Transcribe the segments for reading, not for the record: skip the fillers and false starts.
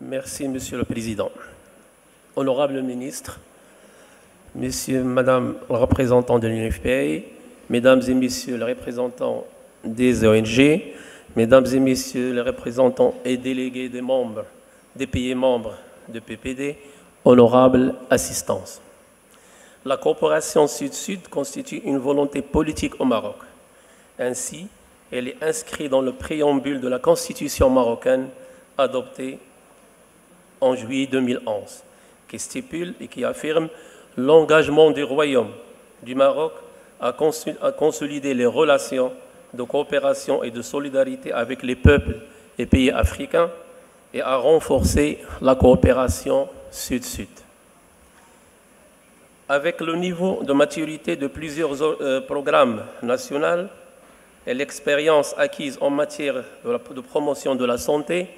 Merci, Monsieur le Président. Honorable ministre, Madame le représentant de l'UNFPA, Mesdames et Messieurs les représentants des ONG, Mesdames et Messieurs les représentants et délégués des pays membres de PPD, honorable assistance. La coopération Sud-Sud constitue une volonté politique au Maroc. Ainsi, elle est inscrite dans le préambule de la Constitution marocaine adoptée en juillet 2011, qui stipule et qui affirme l'engagement du Royaume du Maroc à consolider les relations de coopération et de solidarité avec les peuples et pays africains et à renforcer la coopération Sud-Sud. Avec le niveau de maturité de plusieurs programmes nationaux et l'expérience acquise en matière de promotion de la santé,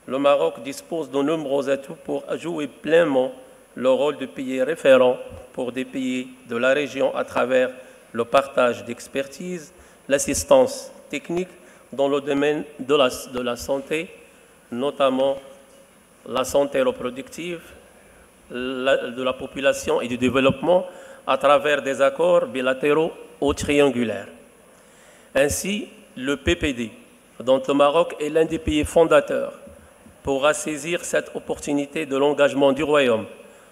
le Maroc dispose de nombreux atouts pour jouer pleinement le rôle de pays référent pour des pays de la région à travers le partage d'expertise, l'assistance technique dans le domaine de la santé, notamment la santé reproductive, de la population et du développement à travers des accords bilatéraux ou triangulaires. Ainsi, le PPD, dont le Maroc est l'un des pays fondateurs, pourra saisir cette opportunité de l'engagement du Royaume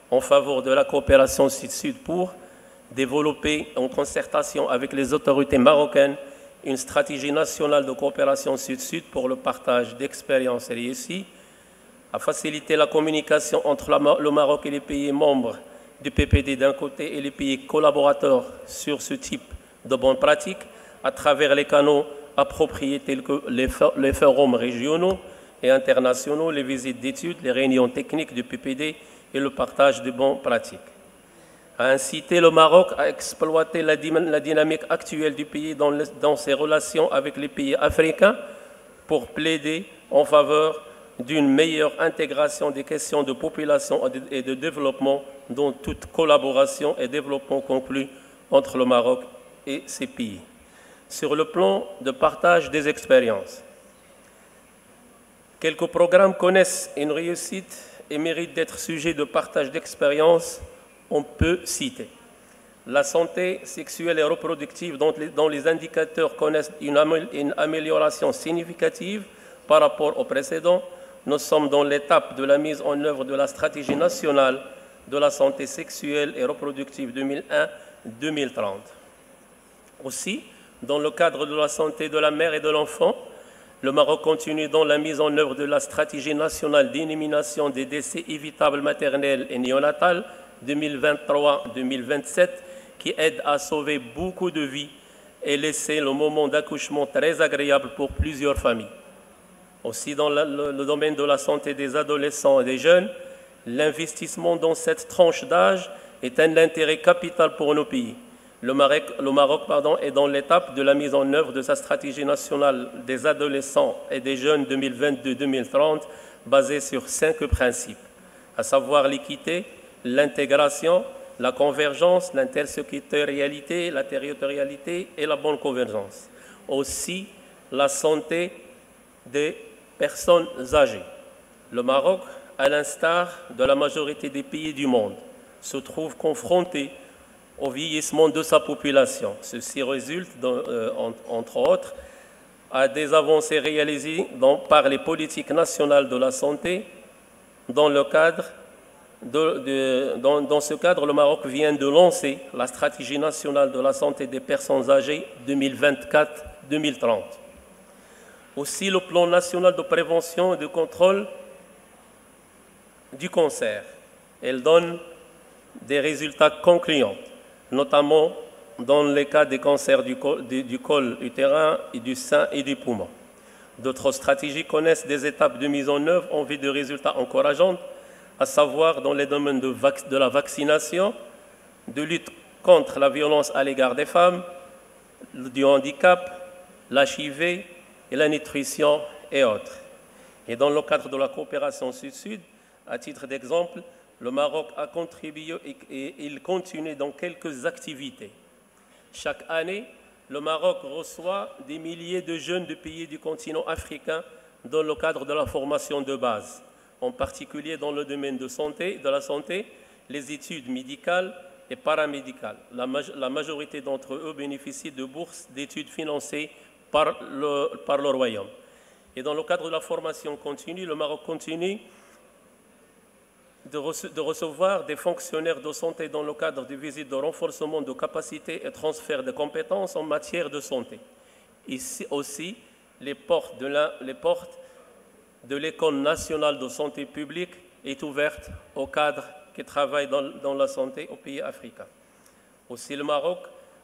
en faveur de la coopération Sud-Sud pour développer en concertation avec les autorités marocaines une stratégie nationale de coopération Sud-Sud pour le partage d'expériences réussies, à faciliter la communication entre le Maroc et les pays membres du PPD d'un côté et les pays collaborateurs sur ce type de bonnes pratiques à travers les canaux appropriés tels que les forums régionaux et internationaux, les visites d'études, les réunions techniques du PPD et le partage de bonnes pratiques. À inciter le Maroc à exploiter la dynamique actuelle du pays dans ses relations avec les pays africains pour plaider en faveur d'une meilleure intégration des questions de population et de développement dans toute collaboration et développement conclu entre le Maroc et ces pays. Sur le plan de partage des expériences, quelques programmes connaissent une réussite et méritent d'être sujets de partage d'expériences. On peut citer la santé sexuelle et reproductive dont les indicateurs connaissent une amélioration significative par rapport au précédent. Nous sommes dans l'étape de la mise en œuvre de la stratégie nationale de la santé sexuelle et reproductive 2001-2030. Aussi, dans le cadre de la santé de la mère et de l'enfant, le Maroc continue dans la mise en œuvre de la stratégie nationale d'élimination des décès évitables maternels et néonatals 2023-2027 qui aide à sauver beaucoup de vies et laisser le moment d'accouchement très agréable pour plusieurs familles. Aussi, dans le domaine de la santé des adolescents et des jeunes, l'investissement dans cette tranche d'âge est un intérêt capital pour nos pays. Le Maroc est dans l'étape de la mise en œuvre de sa stratégie nationale des adolescents et des jeunes 2022-2030 basée sur 5 principes, à savoir l'équité, l'intégration, la convergence, l'intersectorialité, la territorialité et la bonne convergence. Aussi, la santé des personnes âgées. Le Maroc, à l'instar de la majorité des pays du monde, se trouve confronté au vieillissement de sa population. Ceci résulte, entre autres, à des avancées réalisées par les politiques nationales de la santé. Dans ce cadre, le Maroc vient de lancer la stratégie nationale de la santé des personnes âgées 2024-2030. Aussi, le plan national de prévention et de contrôle du cancer. Elle donne des résultats concluants, notamment dans les cas des cancers du col utérin et du sein et du poumon. D'autres stratégies connaissent des étapes de mise en œuvre en vue de résultats encourageants, à savoir dans les domaines de la vaccination, de lutte contre la violence à l'égard des femmes, du handicap, l'HIV et la nutrition et autres. Et dans le cadre de la coopération Sud-Sud, à titre d'exemple, le Maroc a contribué et il continue dans quelques activités. Chaque année, le Maroc reçoit des milliers de jeunes de pays du continent africain dans le cadre de la formation de base, en particulier dans le domaine de la santé, les études médicales et paramédicales. La majorité d'entre eux bénéficient de bourses d'études financées par le Royaume. Et dans le cadre de la formation continue, le Maroc continue de recevoir des fonctionnaires de santé dans le cadre de visites de renforcement de capacités et transfert de compétences en matière de santé. Ici aussi, les portes de l'École nationale de santé publique est ouverte aux cadres qui travaillent dans la santé aux pays africains. Aussi, le Maroc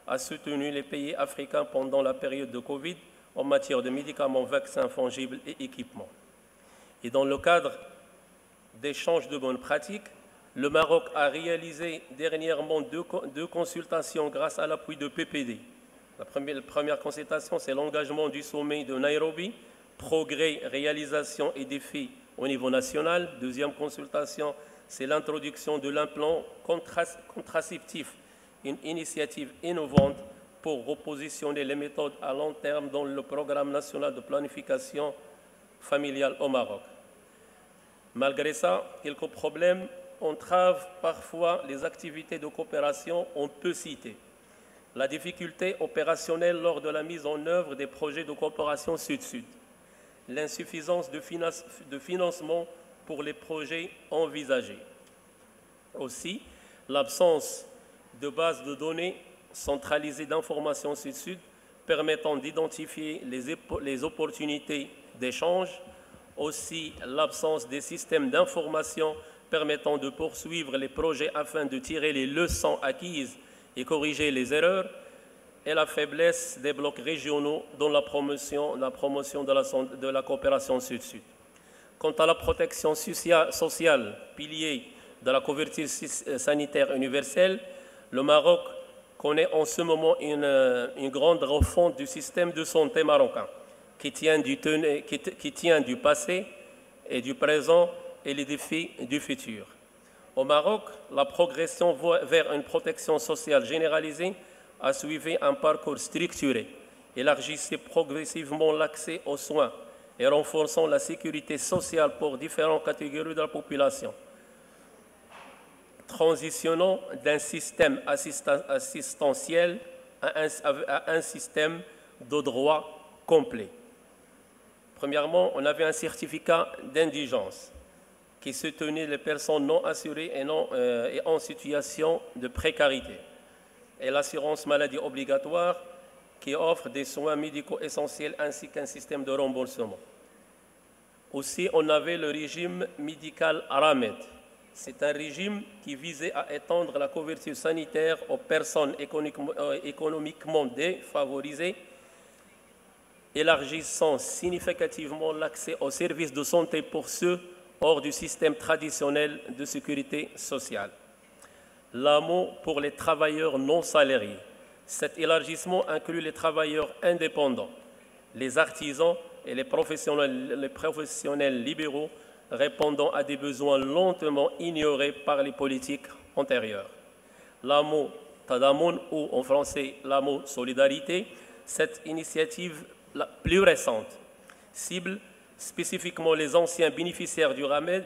a soutenu les pays africains pendant la période de Covid en matière de médicaments, vaccins fongibles et équipements. Et dans le cadre d'échanges de bonnes pratiques, le Maroc a réalisé dernièrement deux consultations grâce à l'appui de PPD. La première consultation, c'est l'engagement du sommet de Nairobi, progrès, réalisation et défis au niveau national. Deuxième consultation, c'est l'introduction de l'implant contraceptif, une initiative innovante pour repositionner les méthodes à long terme dans le programme national de planification familiale au Maroc. Malgré ça, quelques problèmes entravent parfois les activités de coopération, on peut citer la difficulté opérationnelle lors de la mise en œuvre des projets de coopération Sud-Sud, l'insuffisance de financement pour les projets envisagés. Aussi, l'absence de bases de données centralisées d'informations Sud-Sud permettant d'identifier les opportunités d'échange. Aussi, l'absence des systèmes d'information permettant de poursuivre les projets afin de tirer les leçons acquises et corriger les erreurs, et la faiblesse des blocs régionaux dans la promotion de la coopération Sud-Sud. Quant à la protection sociale, pilier de la couverture sanitaire universelle, le Maroc connaît en ce moment une grande refonte du système de santé marocain qui tient du passé et du présent et les défis du futur. Au Maroc, la progression vers une protection sociale généralisée a suivi un parcours structuré, élargissant progressivement l'accès aux soins et renforçant la sécurité sociale pour différentes catégories de la population, transitionnant d'un système assistentiel à un système de droit complet. Premièrement, on avait un certificat d'indigence qui soutenait les personnes non assurées et en situation de précarité, et l'assurance maladie obligatoire qui offre des soins médicaux essentiels ainsi qu'un système de remboursement. Aussi, on avait le régime médical Aramed. C'est un régime qui visait à étendre la couverture sanitaire aux personnes économiquement défavorisées, élargissant significativement l'accès aux services de santé pour ceux hors du système traditionnel de sécurité sociale. L'AMO pour les travailleurs non salariés. Cet élargissement inclut les travailleurs indépendants, les artisans et les professionnels libéraux répondant à des besoins longtemps ignorés par les politiques antérieures. L'AMO Tadamoun, ou en français l'AMO Solidarité, cette initiative la plus récente cible spécifiquement les anciens bénéficiaires du RAMED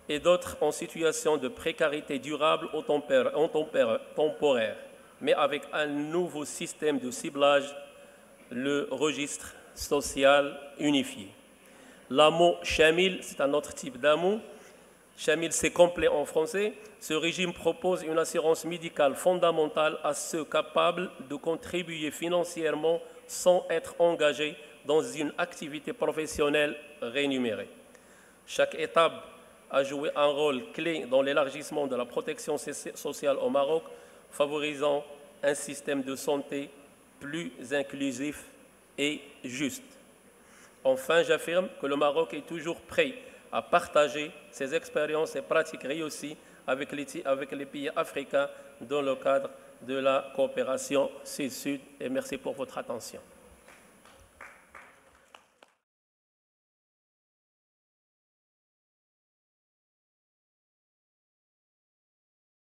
et d'autres en situation de précarité durable ou temporaire, mais avec un nouveau système de ciblage, le registre social unifié. L'AMO Chamil, c'est un autre type d'AMO. Chamil, c'est complet en français. Ce régime propose une assurance médicale fondamentale à ceux capables de contribuer financièrement sans être engagés dans une activité professionnelle rémunérée. Chaque étape a joué un rôle clé dans l'élargissement de la protection sociale au Maroc, favorisant un système de santé plus inclusif et juste. Enfin, j'affirme que le Maroc est toujours prêt à partager ses expériences et pratiques réussies avec les pays africains dans le cadre de la coopération Sud-Sud. Et merci pour votre attention.